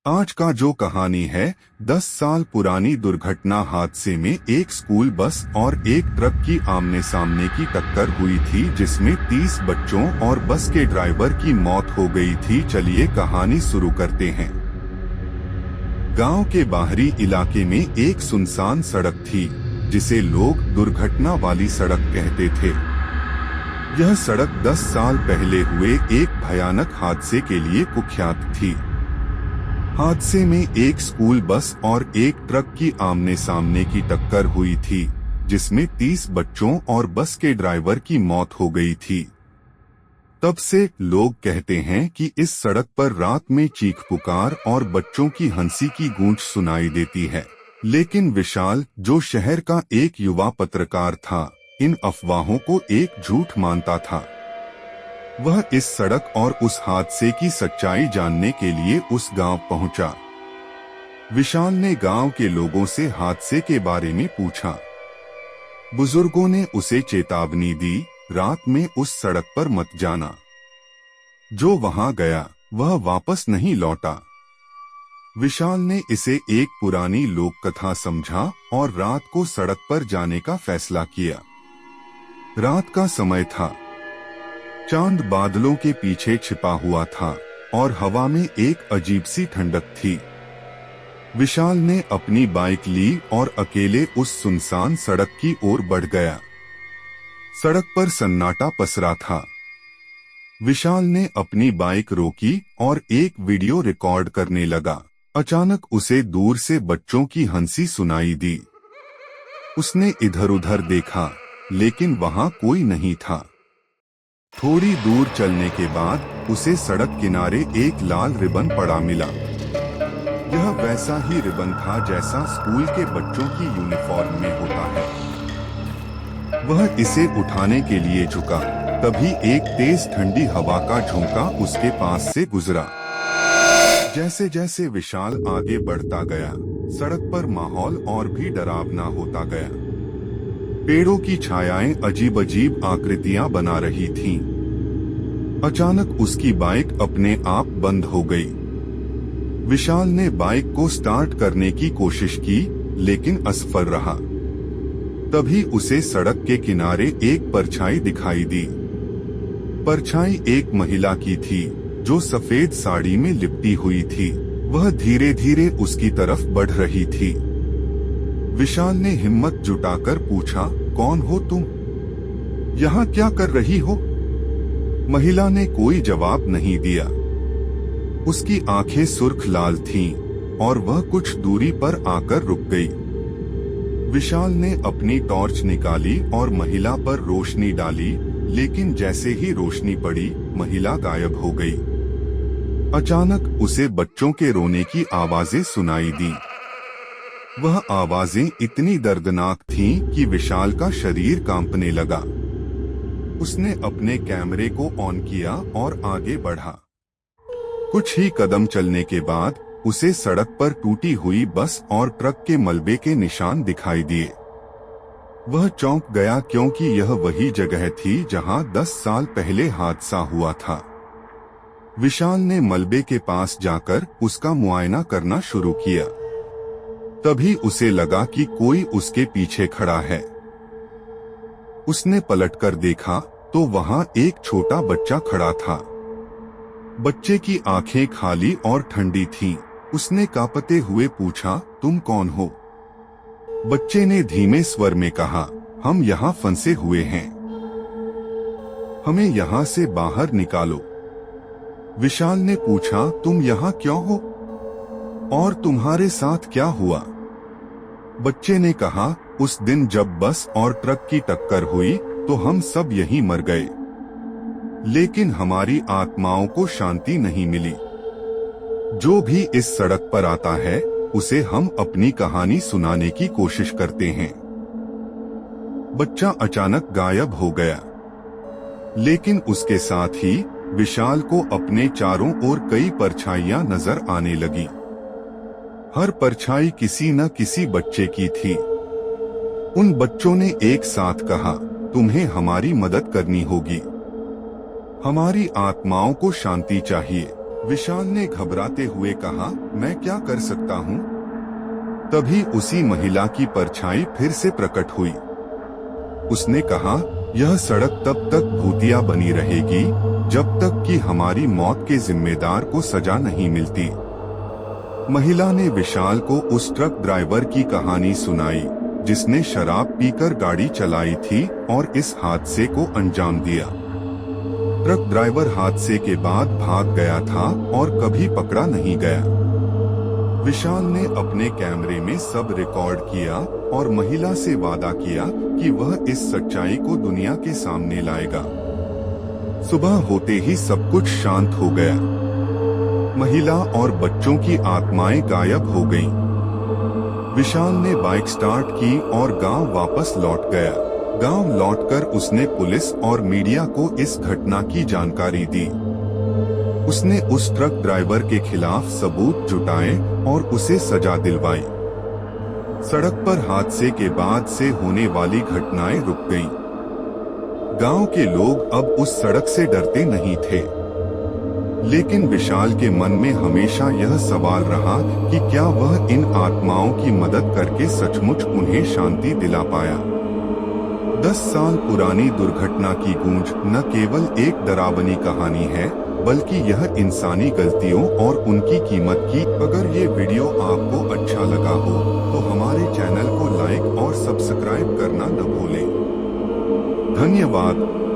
आज का जो कहानी है 10 साल पुरानी दुर्घटना हादसे में एक स्कूल बस और एक ट्रक की आमने सामने की टक्कर हुई थी जिसमें 30 बच्चों और बस के ड्राइवर की मौत हो गई थी। चलिए कहानी शुरू करते हैं। गांव के बाहरी इलाके में एक सुनसान सड़क थी जिसे लोग दुर्घटना वाली सड़क कहते थे। यह सड़क 10 साल पहले हुए एक भयानक हादसे के लिए कुख्यात थी। हादसे में एक स्कूल बस और एक ट्रक की आमने सामने की टक्कर हुई थी जिसमें 30 बच्चों और बस के ड्राइवर की मौत हो गई थी। तब से लोग कहते हैं कि इस सड़क पर रात में चीख पुकार और बच्चों की हंसी की गूंज सुनाई देती है। लेकिन विशाल, जो शहर का एक युवा पत्रकार था, इन अफवाहों को एक झूठ मानता था। वह इस सड़क और उस हादसे की सच्चाई जानने के लिए उस गांव पहुंचा। विशाल ने गांव के लोगों से हादसे के बारे में पूछा। बुजुर्गों ने उसे चेतावनी दी, रात में उस सड़क पर मत जाना। जो वहां गया वह वापस नहीं लौटा। विशाल ने इसे एक पुरानी लोक कथा समझा और रात को सड़क पर जाने का फैसला किया। रात का समय था। चांद बादलों के पीछे छिपा हुआ था और हवा में एक अजीब सी ठंडक थी। विशाल ने अपनी बाइक ली और अकेले उस सुनसान सड़क की ओर बढ़ गया। सड़क पर सन्नाटा पसरा था। विशाल ने अपनी बाइक रोकी और एक वीडियो रिकॉर्ड करने लगा। अचानक उसे दूर से बच्चों की हंसी सुनाई दी। उसने इधर-उधर देखा, लेकिन वहां कोई नहीं था। थोड़ी दूर चलने के बाद उसे सड़क किनारे एक लाल रिबन पड़ा मिला। यह वैसा ही रिबन था जैसा स्कूल के बच्चों की यूनिफॉर्म में होता है। वह इसे उठाने के लिए झुका, तभी एक तेज ठंडी हवा का झोंका उसके पास से गुजरा। जैसे जैसे विशाल आगे बढ़ता गया, सड़क पर माहौल और भी डरावना होता गया। पेड़ों की छायाएं अजीब अजीब आकृतियां बना रही थीं। अचानक उसकी बाइक अपने आप बंद हो गई। विशाल ने बाइक को स्टार्ट करने की कोशिश की, लेकिन असफल रहा। तभी उसे सड़क के किनारे एक परछाई दिखाई दी। परछाई एक महिला की थी जो सफेद साड़ी में लिपटी हुई थी। वह धीरे धीरे उसकी तरफ बढ़ रही थी। विशाल ने हिम्मत जुटाकर पूछा, कौन हो तुम? यहाँ क्या कर रही हो? महिला ने कोई जवाब नहीं दिया। उसकी आंखें सुर्ख लाल थीं और वह कुछ दूरी पर आकर रुक गई। विशाल ने अपनी टॉर्च निकाली और महिला पर रोशनी डाली, लेकिन जैसे ही रोशनी पड़ी, महिला गायब हो गई। अचानक उसे बच्चों के रोने की आवाजें सुनाई दी। वह आवाजें इतनी दर्दनाक थीं कि विशाल का शरीर कांपने लगा। उसने अपने कैमरे को ऑन किया और आगे बढ़ा। कुछ ही कदम चलने के बाद उसे सड़क पर टूटी हुई बस और ट्रक के मलबे के निशान दिखाई दिए। वह चौंक गया क्योंकि यह वही जगह थी जहां 10 साल पहले हादसा हुआ था। विशाल ने मलबे के पास जाकर उसका मुआयना करना शुरू किया। तभी उसे लगा कि कोई उसके पीछे खड़ा है। उसने पलटकर देखा तो वहां एक छोटा बच्चा खड़ा था। बच्चे की आंखें खाली और ठंडी थीं। उसने कांपते हुए पूछा, तुम कौन हो? बच्चे ने धीमे स्वर में कहा, हम यहाँ फंसे हुए हैं, हमें यहाँ से बाहर निकालो। विशाल ने पूछा, तुम यहाँ क्यों हो और तुम्हारे साथ क्या हुआ? बच्चे ने कहा, उस दिन जब बस और ट्रक की टक्कर हुई तो हम सब यहीं मर गए, लेकिन हमारी आत्माओं को शांति नहीं मिली। जो भी इस सड़क पर आता है उसे हम अपनी कहानी सुनाने की कोशिश करते हैं। बच्चा अचानक गायब हो गया, लेकिन उसके साथ ही विशाल को अपने चारों ओर कई परछाइयां नजर आने लगी। हर परछाई किसी न किसी बच्चे की थी। उन बच्चों ने एक साथ कहा, तुम्हें हमारी मदद करनी होगी, हमारी आत्माओं को शांति चाहिए। विशाल ने घबराते हुए कहा, मैं क्या कर सकता हूँ? तभी उसी महिला की परछाई फिर से प्रकट हुई। उसने कहा, यह सड़क तब तक भूतिया बनी रहेगी जब तक कि हमारी मौत के जिम्मेदार को सजा नहीं मिलती। महिला ने विशाल को उस ट्रक ड्राइवर की कहानी सुनाई जिसने शराब पीकर गाड़ी चलाई थी और इस हादसे को अंजाम दिया। ट्रक ड्राइवर हादसे के बाद भाग गया था और कभी पकड़ा नहीं गया। विशाल ने अपने कैमरे में सब रिकॉर्ड किया और महिला से वादा किया कि वह इस सच्चाई को दुनिया के सामने लाएगा। सुबह होते ही सब कुछ शांत हो गया। महिला और बच्चों की आत्माएं गायब हो गईं। विशाल ने बाइक स्टार्ट की और गांव वापस लौट गया। गांव लौटकर उसने पुलिस और मीडिया को इस घटना की जानकारी दी। उसने उस ट्रक ड्राइवर के खिलाफ सबूत जुटाए और उसे सजा दिलवाई। सड़क पर हादसे के बाद से होने वाली घटनाएं रुक गईं। गांव के लोग अब उस सड़क से डरते नहीं थे। लेकिन विशाल के मन में हमेशा यह सवाल रहा कि क्या वह इन आत्माओं की मदद करके सचमुच उन्हें शांति दिला पाया। 10 साल पुरानी दुर्घटना की गूंज न केवल एक डरावनी कहानी है, बल्कि यह इंसानी गलतियों और उनकी कीमत की। अगर ये वीडियो आपको अच्छा लगा हो तो हमारे चैनल को लाइक और सब्सक्राइब करना न भूलें। धन्यवाद।